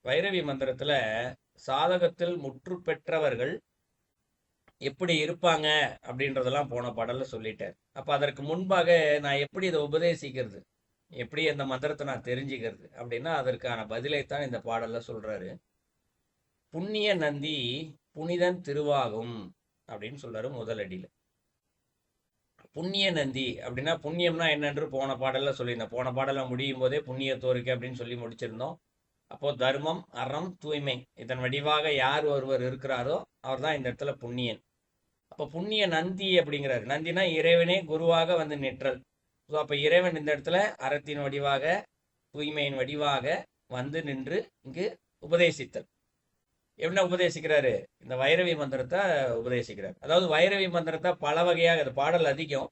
வைரவி மந்திரத்துல சாதகத்தில் முற்று பெற்றவர்கள் எப்படி இருப்பாங்க அப்படின்றதெல்லாம் போன பாடல்ல சொல்லிட்டார். அப்ப அதற்கு முன்பாக நான் எப்படி இதை உபதேசிக்கிறது, எப்படி அந்த மந்திரத்தை நான் தெரிஞ்சுக்கிறது அப்படின்னா அதற்கான பதிலைத்தான் இந்த பாடல்ல சொல்றாரு. புண்ணிய நந்தி புனிதன் திருவாகும் அப்படின்னு சொல்றாரு முதல் அடியில. புண்ணிய நந்தி அப்படின்னா புண்ணியம்னா என்னன்று போன பாடல்ல சொல்லியிருந்தேன். போன பாடல முடியும் போதே புண்ணியத்தோருக்கு அப்படின்னு சொல்லி முடிச்சிருந்தோம். அப்போ தர்மம், அறம், தூய்மை இதன் வடிவாக யார் ஒருவர் இருக்கிறாரோ அவர் தான் இந்த இடத்துல புண்ணியன். அப்போ புண்ணிய நந்தி அப்படிங்கிறாரு. நந்தினா இறைவனே குருவாக வந்து நிற்றல். ஸோ அப்போ இறைவன் இந்த இடத்துல அறத்தின் வடிவாக தூய்மையின் வடிவாக வந்து நின்று இங்கு உபதேசித்தல். என்ன உபதேசிக்கிறாரு? இந்த வைரவி மந்திரத்தை உபதேசிக்கிறார். அதாவது வைரவி மந்திரத்தை பல வகையாக, அது பாடல் அதிகம்,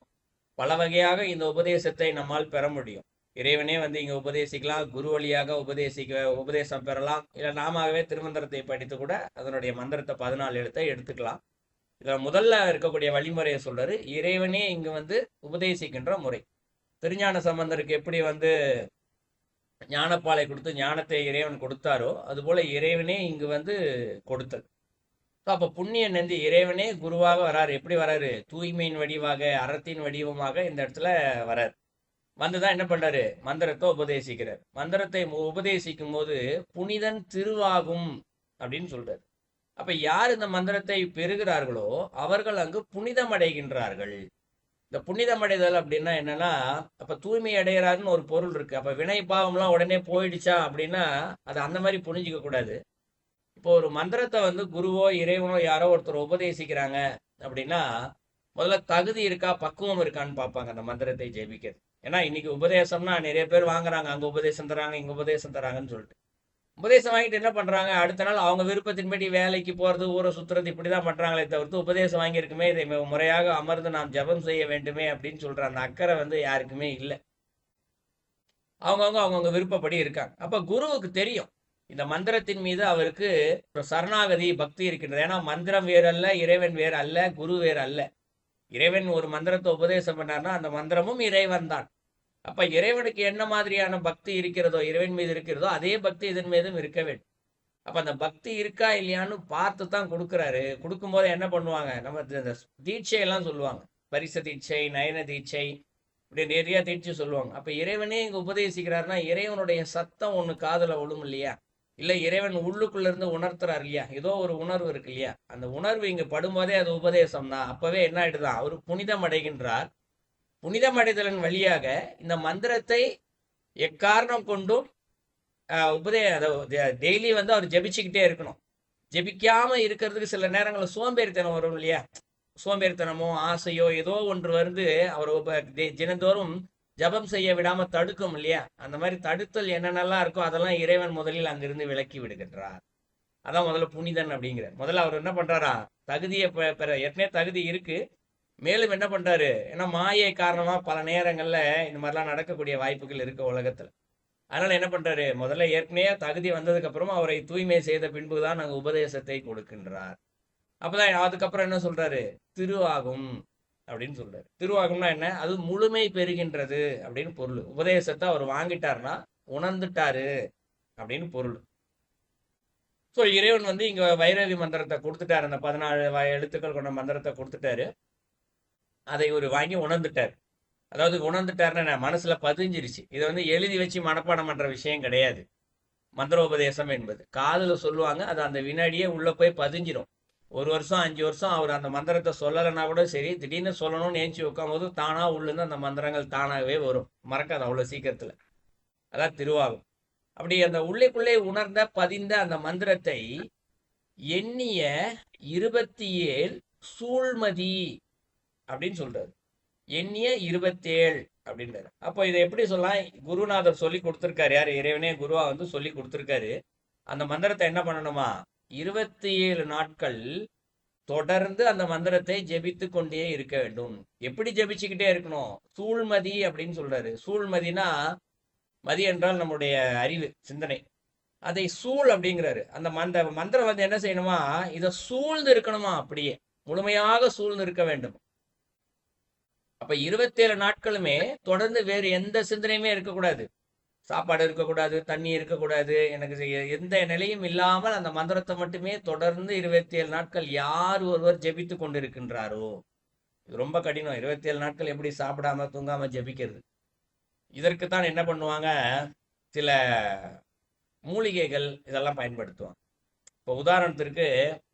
பல வகையாக இந்த உபதேசத்தை நம்மால் பெற முடியும். இறைவனே வந்து இங்க உபதேசிக்கலாம், குரு வழியாக உபதேசம் பெறலாம், இல்லை நாமவே திருமந்திரத்தை படித்து கூட அதனுடைய மந்திரத்தை 14 எழுத்தை எடுத்துக்கலாம். இதுல முதல்ல இருக்கக்கூடிய வழிமுறையை சொல்றாரு. இறைவனே இங்கு வந்து உபதேசிக்கின்ற முறை. திருஞான சம்பந்தருக்கு எப்படி வந்து ஞானப்பாலை கொடுத்து ஞானத்தை இறைவன் கொடுத்தாரோ அதுபோல இறைவனே இங்கு வந்து கொடுத்தது. அப்ப புண்ணிய நந்தி இறைவனே குருவாக வராரு. எப்படி வராரு? தூய்மையின் வடிவாக, அறத்தின் வடிவமாக இந்த இடத்துல வராரு. வந்துதான் என்ன பண்றாரு? மந்திரத்தை உபதேசிக்கிறார். மந்திரத்தை உபதேசிக்கும் போது புனிதன் திருவாகும் அப்படின்னு சொல்றாரு. அப்ப யார் இந்த மந்திரத்தை பெறுகிறார்களோ அவர்கள் அங்கு புனிதம் அடைகின்றார்கள். இந்த புனிதம் அடைதல் அப்படின்னா என்னன்னா, அப்ப தூய்மை அடைகிறாருன்னு ஒரு பொருள் இருக்கு. அப்ப வினை பாவம்லாம் உடனே போயிடுச்சா அப்படின்னா அது அந்த மாதிரி புரிஞ்சிக்க கூடாது. இப்போ ஒரு மந்திரத்தை வந்து குருவோ இறைவனோ யாரோ ஒருத்தர் உபதேசிக்கிறாங்க அப்படின்னா முதல்ல தகுதி இருக்கா, பக்குவம் இருக்கான்னு பார்ப்பாங்க அந்த மந்திரத்தை ஜெபிக்கிறது. ஏன்னா இன்னைக்கு உபதேசம்னா நிறைய பேர் வாங்குறாங்க, அங்க உபதேசம் தராங்க, இங்க உபதேசம் தராங்கன்னு சொல்லிட்டு உபதேசம் வாங்கிட்டு என்ன பண்றாங்க, அடுத்த நாள் அவங்க விருப்பத்தின்படி வேலைக்கு போறது, ஊரை சுத்துறது, இப்படிதான் பண்றாங்களே தவிர்த்து உபதேசம் வாங்கியிருக்குமே இதை முறையாக அமர்ந்து நாம் ஜபம் செய்ய வேண்டுமே அப்படின்னு சொல்ற அந்த அக்கறை வந்து யாருக்குமே இல்லை. அவங்கவுங்க விருப்பப்படி இருக்காங்க. அப்ப குருவுக்கு தெரியும் இந்த மந்திரத்தின் மீது அவருக்கு ஒரு சரணாகதி பக்தி இருக்கின்றது. ஏன்னா மந்திரம் வேறு அல்ல, இறைவன் வேறு அல்ல, குரு வேறு அல்ல. இறைவன் ஒரு மந்திரத்தை உபதேசம் பண்ணார்னா அந்த மந்திரமும் இறைவன் தான். அப்ப இறைவனுக்கு என்ன மாதிரியான பக்தி இருக்கிறதோ, இறைவன் மீது இருக்கிறதோ அதே பக்தி இதன் மீதும் இருக்க வேண்டும். அப்ப அந்த பக்தி இருக்கா இல்லையான்னு பார்த்து தான் கொடுக்குறாரு. கொடுக்கும்போது என்ன பண்ணுவாங்க, நம்ம இந்த தீட்சையெல்லாம் சொல்லுவாங்க, பரிச தீட்சை, நயன தீட்சை, இப்படி நிறைய தீட்சை சொல்லுவாங்க. அப்ப இறைவனே இங்க உபதேசிக்கிறாருன்னா இறைவனுடைய சத்தம் ஒண்ணு காதுல விழும் இல்லையா, இல்ல இறைவன் உள்ளுக்குள்ள இருந்து உணர்த்துறாரு இல்லையா, ஏதோ ஒரு உணர்வு இருக்கு இல்லையா, அந்த உணர்வு இங்க படும்போதே அது உபதேசம் தான். அப்பவே என்ன ஆயிடுதான், அவர் புனிதம் அடைகின்றார். புனிதம் அடைதலின் வழியாக இந்த மந்திரத்தை எக்காரணம் கொண்டும் டெய்லி வந்து அவர் ஜெபிச்சுக்கிட்டே இருக்கணும். ஜெபிக்காம இருக்கிறதுக்கு சில நேரங்களில் சோம்பேறித்தனம் வரும் இல்லையா, சோம்பேறித்தனமோ ஆசையோ ஏதோ ஒன்று வந்து அவர் தினந்தோறும் ஜபம் செய்ய விடாம தடுக்கும் இல்லையா, அந்த மாதிரி தடுத்தல் என்னென்னலாம் இருக்கோ அதெல்லாம் இறைவன் முதலில் அங்கிருந்து விலக்கி விடுகின்றார். அதான் முதல்ல புனிதன் அப்படிங்கிற. முதல்ல அவர் என்ன பண்றாரா, தகுதியை பெற ஏற்கனவே தகுதி இருக்கு, மேலும் என்ன பண்றாரு, ஏன்னா மாயை காரணமா பல நேரங்கள்ல இந்த மாதிரிலாம் நடக்கக்கூடிய வாய்ப்புகள் இருக்கு உலகத்துல. அதனால என்ன பண்றாரு, முதல்ல ஏற்கனவே தகுதி வந்ததுக்கு அப்புறமா அவரை தூய்மை செய்த பின்புதான் நாங்க உபதேசத்தை கொடுக்கின்றார். அப்பதான் அதுக்கப்புறம் என்ன சொல்றாரு, திருவாகும் அப்படின்னு சொல்றாரு. திருவாகும்னா என்ன, அது முழுமை பெறுகின்றது அப்படின்னு பொருள். உபதேசத்தை அவர் வாங்கிட்டாருன்னா உணர்ந்துட்டாரு அப்படின்னு பொருள். ஸோ இறைவன் வந்து இங்க வைரவி மந்திரத்தை கொடுத்துட்டாரு, அந்த 14 எழுத்துக்கள் கொண்ட மந்திரத்தை கொடுத்துட்டாரு. அதை ஒரு வாங்கி உணர்ந்துட்டார். அதாவது உணர்ந்துட்டாருன்னா மனசுல பதிஞ்சிருச்சு. இதை வந்து எழுதி வச்சு மனப்பாடம் பண்ற விஷயம் கிடையாது. மந்திரோபதேசம் என்பது காதுல சொல்லுவாங்க, அது அந்த வினாடியே உள்ள போய் பதிஞ்சிடும். 1 வருஷம் 5 வருஷம் அவர் அந்த மந்திரத்தை சொல்லலைன்னா கூட சரி, திடீர்னு சொல்லணும்னு நினைச்சு உட்காரும் போது தானா உள்ளேருந்து அந்த மந்திரங்கள் தானாகவே வரும், மறக்காது அவ்வளவு சீக்கிரத்துல. அதான் திருவாகும். அப்படி அந்த உள்ளேக்குள்ளே உணர்ந்த பதிந்த அந்த மந்திரத்தை எண்ணிய 27 சூழ்மதி அப்படின்னு சொல்றாரு. எண்ணிய 27 அப்படின்றாரு. அப்போ இதை எப்படி சொல்லலாம், குருநாதர் சொல்லி கொடுத்திருக்காரு, யார், இறைவனே குருவா வந்து சொல்லி கொடுத்திருக்காரு. அந்த மந்திரத்தை என்ன பண்ணணுமா, 27 நாட்கள் தொடர்ந்து அந்த மந்திரத்தை ஜெபித்து கொண்டே இருக்க வேண்டும். எப்படி ஜெபிச்சுக்கிட்டே இருக்கணும், சூழ்மதி அப்படின்னு சொல்றாரு. சூழ்மதினா, மதி என்றால் நம்முடைய அறிவு, சிந்தனை, அதை சூழ் அப்படிங்கிறாரு. அந்த மந்திரம் வந்து என்ன செய்யணுமா, இதை சூழ்ந்து இருக்கணுமா, அப்படியே முழுமையாக சூழ்ந்து இருக்க வேண்டும். அப்ப 27 நாட்களுமே தொடர்ந்து வேறு எந்த சிந்தனையுமே இருக்கக்கூடாது. சாப்பாடு இருக்கக்கூடாது, தண்ணி இருக்கக்கூடாது, எனக்கு எந்த நிலையும் இல்லாமல் அந்த மந்திரத்தை மட்டுமே தொடர்ந்து 27 நாட்கள் யார் ஒருவர் ஜெபித்து கொண்டிருக்கின்றாரோ, இது ரொம்ப கடினம். 27 நாட்கள் எப்படி சாப்பிடாம தூங்காம ஜெபிக்கிறது? இதற்குத்தான் என்ன பண்ணுவாங்க, சில மூலிகைகள் இதெல்லாம் பயன்படுத்துவாங்க. இப்போ உதாரணத்திற்கு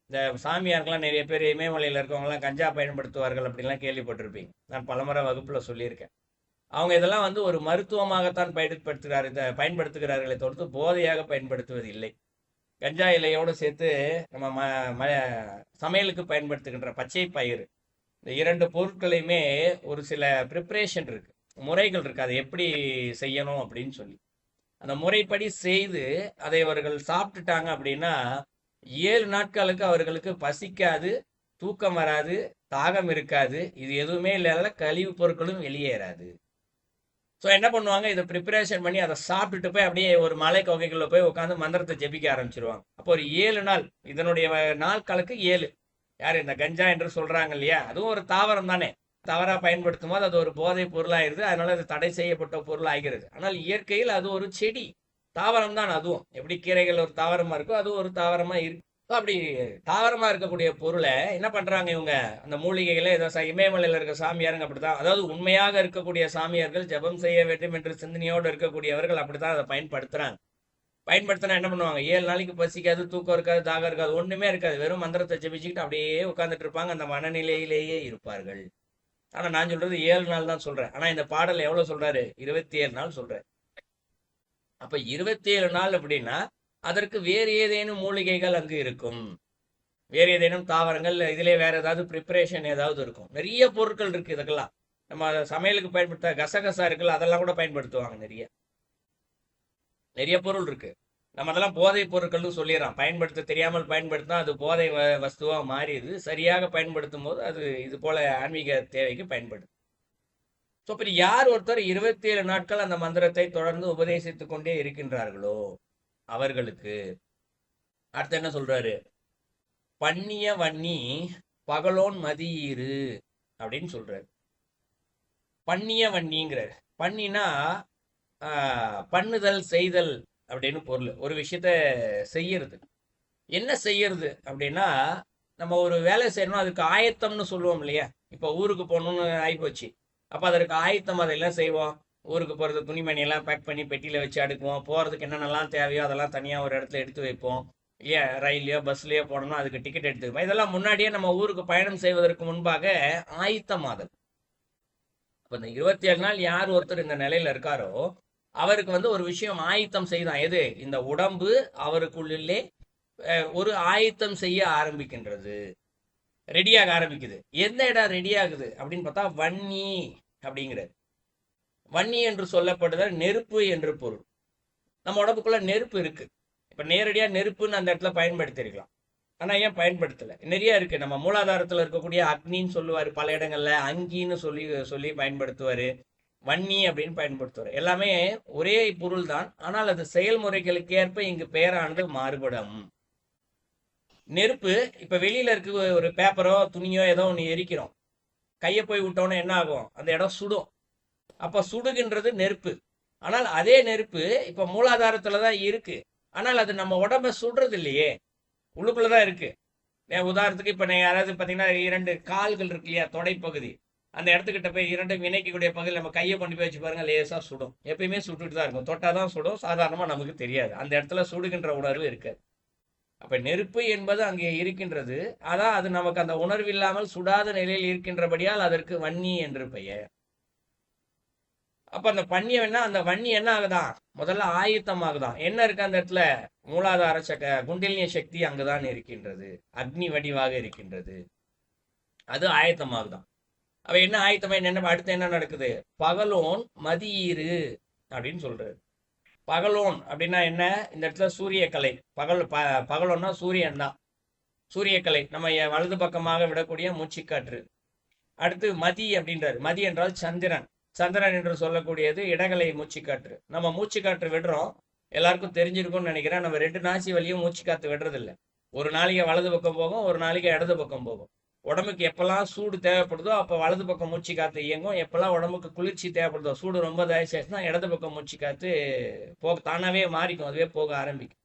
இந்த சாமியாருக்கெல்லாம் நிறைய பேர் இமயமலையில் இருக்கவங்கலாம் கஞ்சா பயன்படுத்துவார்கள் அப்படின்லாம் கேள்விப்பட்டிருப்பீங்க. நான் பலமுறை வகுப்பில் சொல்லியிருக்கேன். அவங்க இதெல்லாம் வந்து ஒரு மருத்துவமாகத்தான் பயன்படுத்துகிறார்களே தவிர்த்து போதையாக பயன்படுத்துவது இல்லை. கஞ்சா இலையோடு சேர்த்து நம்ம சமையலுக்கு பயன்படுத்துகின்ற பச்சை பயிறு, இந்த 2 பொருட்களையுமே ஒரு சில ப்ரிப்ரேஷன் இருக்கு, முறைகள் இருக்கு, அதை எப்படி செய்யணும் அப்படின்னு சொல்லி அந்த முறைப்படி செய்து அதை அவர்கள் சாப்பிட்டுட்டாங்க அப்படின்னா 7 நாட்களுக்கு அவர்களுக்கு பசிக்காது, தூக்கம் வராது, தாகம் இருக்காது, இது எதுவுமே இல்லாத கழிவு பொருட்களும் வெளியேறாது. ஸோ என்ன பண்ணுவாங்க, இதை ப்ரிப்பரேஷன் பண்ணி அதை சாப்பிட்டுட்டு போய் அப்படியே ஒரு மலை கொகைகளில் போய் உட்காந்து மந்திரத்தை ஜெபிக்க ஆரம்பிச்சிருவாங்க. அப்போ ஒரு 7 நாள், இதனுடைய நாள் கணக்கு 7. யார் இந்த கஞ்சா என்று சொல்றாங்க இல்லையா, அதுவும் ஒரு தாவரம் தானே. தவறா பயன்படுத்தும் போது அது ஒரு போதை பொருளாயிருது, அதனால அது தடை செய்யப்பட்ட பொருள் ஆகிறது. ஆனால் இயற்கையில் அது ஒரு செடி, தாவரம் தான். அதுவும் எப்படி கீரைகள் ஒரு தாவரமா இருக்கோ அதுவும் ஒரு தாவரமா இருக்கு. அப்படி தாவரமா இருக்கக்கூடிய பொருளை என்ன பண்றாங்க இவங்க, அந்த மூலிகைகளை ஏதோ இமயமலையில் இருக்க சாமியாருங்க அப்படித்தான், அதாவது உண்மையாக இருக்கக்கூடிய சாமியார்கள் ஜெபம் செய்ய வேண்டும் என்று சிந்தனையோடு இருக்கக்கூடியவர்கள் அப்படித்தான் அதை பயன்படுத்துறாங்க. பயன்படுத்தினா என்ன பண்ணுவாங்க, 7 நாளைக்கு பசிக்காது, தூக்கம் இருக்காது, தாகம் இருக்காது, ஒண்ணுமே இருக்காது, வெறும் மந்திரத்தை ஜெபிச்சுக்கிட்டு அப்படியே உட்காந்துட்டு இருப்பாங்க, அந்த மனநிலையிலேயே இருப்பார்கள். ஆனா நான் சொல்றது 7 நாள் தான் சொல்றேன். ஆனா இந்த பாடல் எவ்வளவு சொல்றாரு, 27 நாள் சொல்றாரு. அப்ப 27 நாள் அப்படின்னா அதற்கு வேறு ஏதேனும் மூலிகைகள் அங்கு இருக்கும், வேறு ஏதேனும் தாவரங்கள், இதிலே வேற ஏதாவது ப்ரிப்பரேஷன் ஏதாவது இருக்கும். நிறைய பொருட்கள் இருக்கு. இதுக்கெல்லாம் நம்ம சமையலுக்கு பயன்படுத்த கசகசா இருக்குல்ல, அதெல்லாம் கூட பயன்படுத்துவாங்க. நிறைய நிறைய பொருள் இருக்கு. நம்ம அதெல்லாம் போதை பொருட்கள்னு சொல்லிடுறோம். பயன்படுத்த தெரியாமல் பயன்படுத்தினா அது போதை வஸ்துவா மாறிடுது. சரியாக பயன்படுத்தும் போது அது இது போல ஆன்மீக தேவைக்கு பயன்படுது. ஸோ இப்படி யார் ஒருத்தர் 27 நாட்கள் அந்த மந்திரத்தை தொடர்ந்து உபதேசித்துக் கொண்டே இருக்கின்றார்களோ அவர்களுக்கு அடுத்து என்ன சொல்றாரு, பண்ணிய வன்னி பகலோன் மதியீரு அப்படின்னு சொல்றாரு. பண்ணிய வன்னிங்கிறார். பண்ணினா பண்ணுதல், செய்தல் அப்படின்னு பொருள். ஒரு விஷயத்த செய்யறது. என்ன செய்யறது அப்படின்னா, நம்ம ஒரு வேலை செய்யணும், அதுக்கு ஆயத்தம்னு சொல்லுவோம் இல்லையா. இப்போ ஊருக்கு போகணும்னு ஆகிப்போச்சு, அப்போ அதற்கு ஆயத்தம் அதெல்லாம் செய்வோம். ஊருக்கு போகிறது, துணிமணி எல்லாம் பேக் பண்ணி பெட்டியில் வச்சு அடுக்குவோம். போகிறதுக்கு என்னென்னலாம் தேவையோ அதெல்லாம் தனியாக ஒரு இடத்துல எடுத்து வைப்போம் இல்லையா. ரயில்லையோ பஸ்லையோ போனோம்னா அதுக்கு டிக்கெட் எடுத்துக்குவோம். இதெல்லாம் முன்னாடியே நம்ம ஊருக்கு பயணம் செய்வதற்கு முன்பாக ஆயத்தமாதல். இப்போ இந்த 27 நாள் யார் ஒருத்தர் இந்த நிலையில இருக்காரோ அவருக்கு வந்து ஒரு விஷயம் ஆயத்தம் செய்தான். எது, இந்த உடம்பு அவருக்குள்ளே ஒரு ஆயத்தம் செய்ய ஆரம்பிக்கின்றது, ரெடியாக ஆரம்பிக்குது. எந்த இடம் ரெடி ஆகுது அப்படின்னு பார்த்தா வன்னி அப்படிங்கிறது. வன்னி என்று சொல்லப்படுதல் நெருப்பு என்று பொருள். நம்ம உடம்புக்குள்ள நெருப்பு இருக்கு. இப்ப நேரடியா நெருப்புன்னு அந்த இடத்துல பயன்படுத்திருக்கலாம், ஆனா ஏன் பயன்படுத்தல? நிறைய இருக்கு. நம்ம மூலாதாரத்துல இருக்கக்கூடிய அக்னின்னு சொல்லுவாரு, பல இடங்கள்ல அங்கின்னு சொல்லி சொல்லி பயன்படுத்துவாரு, வன்னி அப்படின்னு பயன்படுத்துவார். எல்லாமே ஒரே பொருள் தான், ஆனால் அது செயல்முறைகளுக்கு ஏற்ப இங்கு பெயரானது மாறுபடும். நெருப்பு இப்ப வெளியில இருக்க ஒரு பேப்பரோ துணியோ ஏதோ ஒன்று எரிக்கிறோம், கையை போய் விட்டோன்னே என்ன ஆகும், அந்த இடம் சுடும். அப்ப சுடுகின்றது நெருப்பு. ஆனால் அதே நெருப்பு இப்ப மூலாதாரத்துலதான் இருக்கு, ஆனால் அது நம்ம உடம்ப சுடுறது இல்லையே, உள்ளுக்குள்ளதான் இருக்கு. உதாரணத்துக்கு இப்ப யாராவது பாத்தீங்கன்னா 2 கால்கள் இருக்கு இல்லையா, தொடைப்பகுதி, அந்த இடத்துக்கிட்ட போய் 2 இணைக்கக்கூடிய பகுதியில் நம்ம கையை கொண்டு போய் வச்சு பாருங்க, லேசா சுடும். எப்பயுமே சுட்டுட்டு தான் இருக்கும், தொட்டாதான் சுடும், சாதாரணமா நமக்கு தெரியாது, அந்த இடத்துல சுடுகின்ற உணர்வு இருக்காது. அப்ப நெருப்பு என்பது அங்கே இருக்கின்றது, அதான் அது நமக்கு அந்த உணர்வு இல்லாமல் சுடாத நிலையில் இருக்கின்றபடியால் அதற்கு வன்னி என்று பெயர். அப்ப அந்த பண்ணியன்னா அந்த வன்னி என்ன ஆகுதான், முதல்ல ஆயத்தம் ஆகுதான். என்ன இருக்கு அந்த இடத்துல, மூலாதார குண்டிலினிய சக்தி அங்குதான் இருக்கின்றது, அக்னி வடிவாக இருக்கின்றது, அது ஆயத்தமாகுதான். அவ என்ன ஆயத்தமா என்ன அடுத்து என்ன நடக்குது, பகலோன் மதியீரு அப்படின்னு சொல்றாரு. பகலோன் அப்படின்னா என்ன, இந்த இடத்துல சூரியக்கலை. பகலோன்னா சூரியன் தான், சூரியக்கலை நம்ம வலது பக்கமாக விடக்கூடிய மூச்சுக்காற்று. அடுத்து மதி அப்படின்றாரு. மதி என்றால் சந்திரன். சந்திரன் என்று சொல்லக்கூடியது இடகலை மூச்சுக்காற்று. நம்ம மூச்சுக்காற்று விடுறோம், எல்லாருக்கும் தெரிஞ்சிருக்கும்னு நினைக்கிறேன். நம்ம 2 நாசி வழியும் மூச்சுக்காற்று விடுறதில்லை. ஒரு நாளைக்கு வலது பக்கம் போகும், ஒரு நாளைக்கு இடது பக்கம் போகும். உடம்புக்கு எப்பெல்லாம் சூடு தேவைப்படுதோ அப்போ வலது பக்கம் மூச்சு காத்து இயங்கும். எப்பெல்லாம் உடம்புக்கு குளிர்ச்சி தேவைப்படுதோ, சூடு ரொம்ப தயாரிச்சுன்னா இடது பக்கம் மூச்சு காத்து போக தானாவே மாறிக்கும், அதுவே போக ஆரம்பிக்கும்.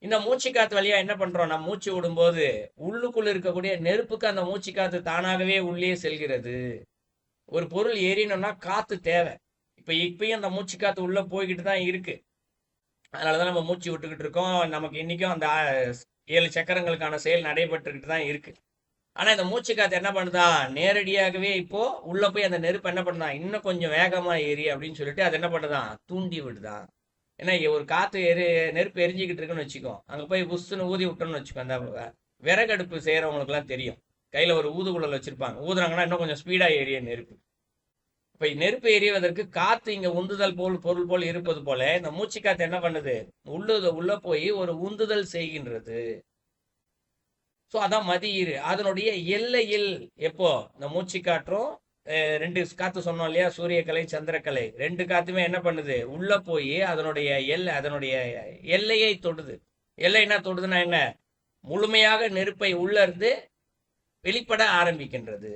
இந்த மூச்சு காத்து வழியா என்ன பண்றோம், நம்ம மூச்சு விடும்போது உள்ளுக்குள்ள இருக்கக்கூடிய நெருப்புக்கு அந்த மூச்சு காத்து தானாகவே உள்ளே செல்கிறது. ஒரு பொருள் எரியணும்னா காத்து தேவை. இப்பயும் அந்த மூச்சு காத்து உள்ள போய்கிட்டு தான் இருக்கு. அதனாலதான் நம்ம மூச்சு விட்டுக்கிட்டு இருக்கோம். நமக்கு இன்னைக்கும் அந்த 7 சக்கரங்களுக்கான செயல் நடைபெற்றுக்கிட்டு தான் இருக்கு. ஆனா இந்த மூச்சு காத்து என்ன பண்ணுதா, நேரடியாகவே இப்போ உள்ள போய் அந்த நெருப்பு என்ன பண்ணுதான், இன்னும் கொஞ்சம் வேகமா ஏறி அப்படின்னு சொல்லிட்டு அது என்ன பண்ணுதான், தூண்டி விடுதான். ஏன்னா ஒரு காத்து நெருப்பு எரிஞ்சுக்கிட்டு இருக்குன்னு வச்சுக்கோ, அங்க போய் புஷ்ஷுன்னு ஊதி விட்டோம்னு வச்சுக்கோ, அந்த விறகடுப்பு செய்யறவங்களுக்கு எல்லாம் தெரியும், கையில ஒரு ஊதுகுழல் வச்சிருப்பாங்க, ஊதுறாங்கன்னா இன்னும் கொஞ்சம் ஸ்பீடா ஏறிய நெருப்பு. இப்ப நெருப்பு எரிவதற்கு காத்து இங்க உந்துதல் பொருள் போல் இருப்பது போல இந்த மூச்சு காத்து என்ன பண்ணுது, உள்ள போய் ஒரு உந்துதல் செய்கின்றது. ஸோ அதான் மதியிரு. அதனுடைய எல்லையில் எப்போ இந்த மூச்சு காற்றும் 2 காத்து சொன்னோம் இல்லையா, சூரியக்கலை சந்திரக்கலை, 2 காத்துமே என்ன பண்ணுது, உள்ள போய் அதனுடைய எல்லையை தொடுது. எல்லைன்னா தொடுதுன்னா என்ன, முழுமையாக நெருப்பை உள்ள இருந்து வெளிப்பட ஆரம்பிக்கின்றது.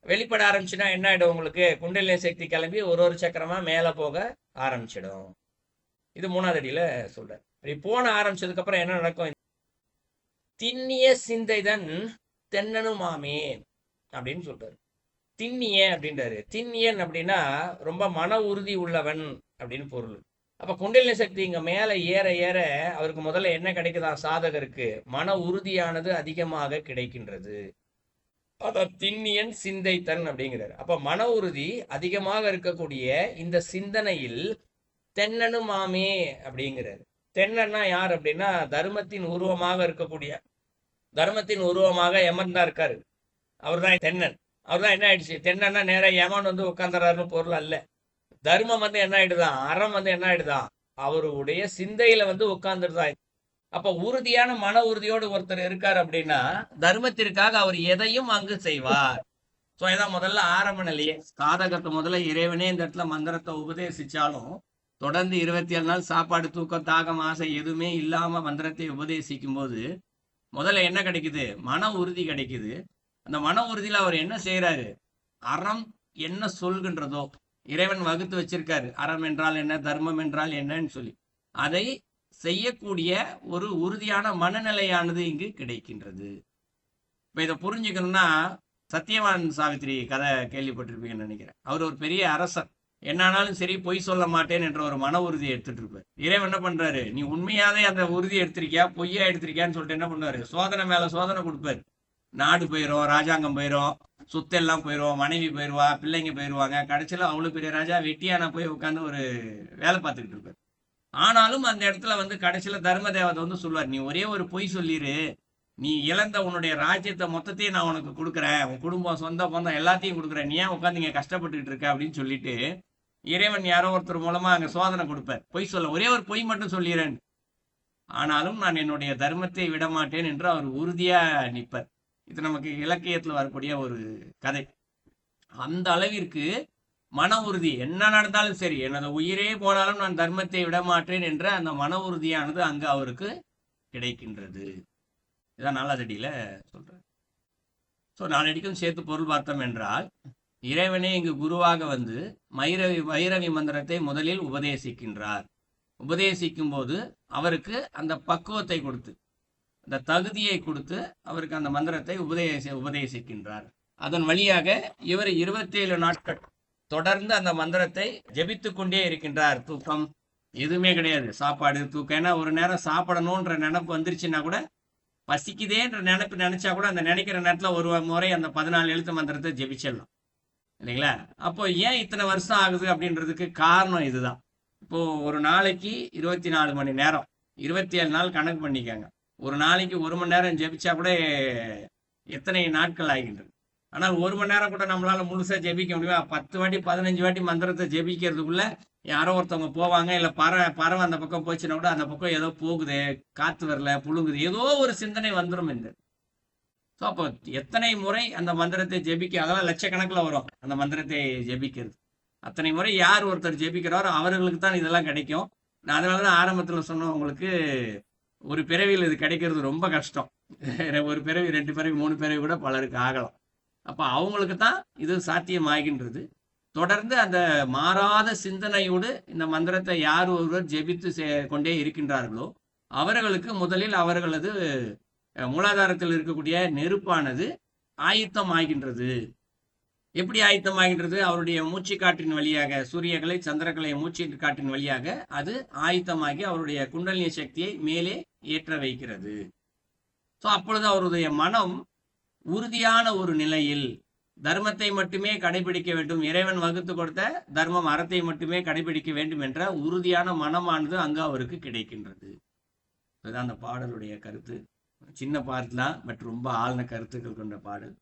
வெளிப்பட ஆரம்பிச்சுன்னா என்ன ஆயிடும், உங்களுக்கு குண்டலினி சக்தி கிளம்பி ஒரு சக்கரமா மேல போக ஆரம்பிச்சிடும். இது 3வது அடியில சொல்றேன். இப்படி போன ஆரம்பிச்சதுக்கு அப்புறம் என்ன நடக்கும், திண்ணிய சிந்தைதன் தென்னனுமாமே அப்படின்னு சொல்றாரு. திண்ணிய அப்படின்றாரு. திண்ணியன் அப்படின்னா ரொம்ப மன உறுதி உள்ளவன் அப்படின்னு பொருள். அப்ப குண்டலினி சக்தி இங்க மேல ஏற ஏற அவருக்கு முதல்ல என்ன கிடைக்குதா, சாதகருக்கு மன உறுதியானது அதிகமாக கிடைக்கின்றது. அதான் திண்ணியன் சிந்தை தன் அப்படிங்கிறாரு. அப்ப மன உறுதி அதிகமாக இருக்கக்கூடிய இந்த சிந்தனையில் தென்னனுமாமே அப்படிங்கிறாரு. தென்னன்னா யார் அப்படின்னா, தர்மத்தின் உருவமாக இருக்கக்கூடிய, தர்மத்தின் உருவமாக யமன் தான் இருக்காரு, அவர் தான் தென்னன். அவர் தான் என்ன ஆயிடுச்சு, தென்னன்னா நேர யமன் வந்து உட்கார்ந்துறாருன்னு பொருள் அல்ல. தர்மம் வந்து என்ன ஆயிடுதான், அறம் வந்து என்ன ஆயிடுதான், அவருடைய சிந்தையில வந்து உட்கார்ந்துருதான். அப்ப உறுதியான மன உறுதியோடு ஒருத்தர் இருக்கார் அப்படின்னா தர்மத்திற்காக அவர் எதையும் அங்கு செய்வார். சோ இதான் முதல்ல ஆரம்ப நிலையே. சாதகத்தை முதல்ல இறைவனே இந்த இடத்துல மந்திரத்தை உபதேசிச்சாலும் தொடர்ந்து 27 நாள் சாப்பாடு தூக்கம் தாகம் ஆசை எதுவுமே இல்லாம மந்திரத்தை உபதேசிக்கும் போது முதல்ல என்ன கிடைக்குது, மன உறுதி கிடைக்குது. அந்த மன உறுதியில அவர் என்ன செய்யறாரு, அறம் என்ன சொல்கின்றதோ, இறைவன் வகுத்து வச்சிருக்காரு, அறம் என்றால் என்ன, தர்மம் என்றால் என்னன்னு சொல்லி அதை செய்யக்கூடிய ஒரு உறுதியான மனநிலையானது இங்கு கிடைக்கின்றது. இப்ப இதை புரிஞ்சுக்கணும்னா சத்தியவான் சாவித்திரி கதை கேள்விப்பட்டிருப்பீங்கன்னு நினைக்கிறேன். அவர் ஒரு பெரிய அரசர், என்னானாலும் சரி பொய் சொல்ல மாட்டேன் என்ற ஒரு மன உறுதியை எடுத்துட்டு இருப்பார். இறைவன் என்ன பண்றாரு, நீ உண்மையாவே அந்த உறுதியை எடுத்திருக்கியா பொய்யா எடுத்திருக்கியான்னு சொல்லிட்டு என்ன பண்ணுவாரு, சோதனை மேல சோதனை கொடுப்பாரு. நாடு போயிடும், ராஜாங்கம் போயிடும், சொத்து எல்லாம் போயிடும், மனைவி போயிடுவா, பிள்ளைங்க போயிடுவாங்க. கடைசியில அவ்வளவு பெரிய ராஜா வெட்டியான போய் உட்காந்து ஒரு வேலை பார்த்துக்கிட்டு இருப்பாரு. ஆனாலும் அந்த இடத்துல வந்து கடைசியில தர்ம தேவதை வந்து சொல்லுவார், நீ ஒரே ஒரு பொய் சொல்லிரு, நீ இழந்த உன்னுடைய ராஜ்யத்தை மொத்தத்தையும் நான் உனக்கு கொடுக்குறேன், உன் குடும்பம் சொந்த பந்தம் எல்லாத்தையும் கொடுக்குறேன், நீ ஏன் உட்காந்து இங்க கஷ்டப்பட்டுக்கிட்டு இருக்க அப்படின்னு சொல்லிட்டு இறைவன் யாரோ ஒருத்தர் மூலமா அங்க சோதனை கொடுப்பார். பொய் சொல்ல, ஒரே ஒரு பொய் மட்டும் சொல்லிடுறேன், ஆனாலும் நான் என்னுடைய தர்மத்தை விட மாட்டேன் என்று அவர் உறுதியா நிற்பார். இது நமக்கு இலக்கியத்துல வரக்கூடிய ஒரு கதை. அந்த அளவிற்கு மன உறுதி, என்ன நடந்தாலும் சரி, எனது உயிரே போனாலும் நான் தர்மத்தை விட மாட்டேன் என்ற அந்த மன உறுதியானது அங்கு அவருக்கு கிடைக்கின்றது. இதான் 4வது அடியில சொல்றேன். ஸோ 4 அடிக்கும் சேர்த்து பொருள் பார்த்தோம் என்றால், இறைவனே இங்கு குருவாக வந்து வைரவி மந்திரத்தை முதலில் உபதேசிக்கின்றார். உபதேசிக்கும் போது அவருக்கு அந்த பக்குவத்தை கொடுத்து, அந்த தகுதியை கொடுத்து அவருக்கு அந்த மந்திரத்தை உபதேசிக்கின்றார். அதன் வழியாக இவர் 27 நாட்கள் தொடர்ந்து அந்த மந்திரத்தை ஜெபித்து கொண்டே இருக்கின்றார். தூக்கம் எதுவுமே கிடையாது, சாப்பாடு தூக்கம். ஏன்னா ஒரு நேரம் சாப்பிடணும்ன்ற நினைப்பு வந்துருச்சுன்னா கூட, பசிக்குதேன்ற நினைப்பு நினைச்சா கூட அந்த நினைக்கிற நேரத்துல ஒரு முறை அந்த 14 எழுத்து மந்திரத்தை ஜெபிச்சிடலாம் இல்லைங்களா. அப்போ ஏன் இத்தனை வருஷம் ஆகுது அப்படின்றதுக்கு காரணம் இதுதான். இப்போ ஒரு நாளைக்கு 24 மணி நேரம், 27 நாள் கணக்கு பண்ணிக்காங்க. ஒரு நாளைக்கு 1 மணி நேரம் ஜெபிச்சா கூட எத்தனை நாட்கள் ஆகின்றது. ஆனால் 1 மணி நேரம் கூட நம்மளால முழுசா ஜெபிக்க முடியுமா? 10 வாட்டி 15 வாட்டி மந்திரத்தை ஜெபிக்கிறதுக்குள்ள யாரோ ஒருத்தவங்க போவாங்க, இல்ல பறவை அந்த பக்கம் போச்சுன்னா கூட அந்த பக்கம் ஏதோ போகுது, காத்து வரல, புழுங்குது, ஏதோ ஒரு சிந்தனை வந்துடும் என்று. ஸோ அப்போ எத்தனை முறை அந்த மந்திரத்தை ஜெபிக்க, அதெல்லாம் லட்சக்கணக்கில் வரும் அந்த மந்திரத்தை ஜெபிக்கிறது. அத்தனை முறை யார் ஒருத்தர் ஜெபிக்கிறாரோ அவர்களுக்கு தான் இதெல்லாம் கிடைக்கும். நான் அதனாலதான் ஆரம்பத்தில் சொன்னேன் உங்களுக்கு, ஒரு பிறவியில் இது கிடைக்கிறது ரொம்ப கஷ்டம். ஒரு பிறவி, 2 பிறவி, 3 பிறவி கூட பலருக்கு ஆகலாம். அப்ப அவங்களுக்கு தான் இது சாத்தியமாகின்றது. தொடர்ந்து அந்த மாறாத சிந்தனையோடு இந்த மந்திரத்தை யார் ஒருவர் ஜெபித்து கொண்டே இருக்கின்றார்களோ அவர்களுக்கு முதலில் அவர்களது மூலாதாரத்தில் இருக்கக்கூடிய நெருப்பானது ஆயத்தம் ஆகின்றது. எப்படி ஆயத்தம் ஆகின்றது? அவருடைய மூச்சு காற்றின் வழியாக, சூரியகளை சந்திரகளை மூச்சு காற்றின் வழியாக அது ஆயத்தமாகி அவருடைய குண்டலினி சக்தியை மேலே ஏற்ற வைக்கிறது. ஸோ அப்பொழுது அவருடைய மனம் உறுதியான ஒரு நிலையில் தர்மத்தை மட்டுமே கடைபிடிக்க வேண்டும், இறைவன் வகுத்து கொடுத்த தர்மம் அறத்தை மட்டுமே கடைபிடிக்க வேண்டும் என்ற உறுதியான மனமானது அங்கு அவருக்கு கிடைக்கின்றது. அதுதான் அந்த பாடலுடைய கருத்து. சின்ன பாட்டு தான், பட் ரொம்ப ஆழ்ந்த கருத்துக்கள் கொண்ட பாடல்.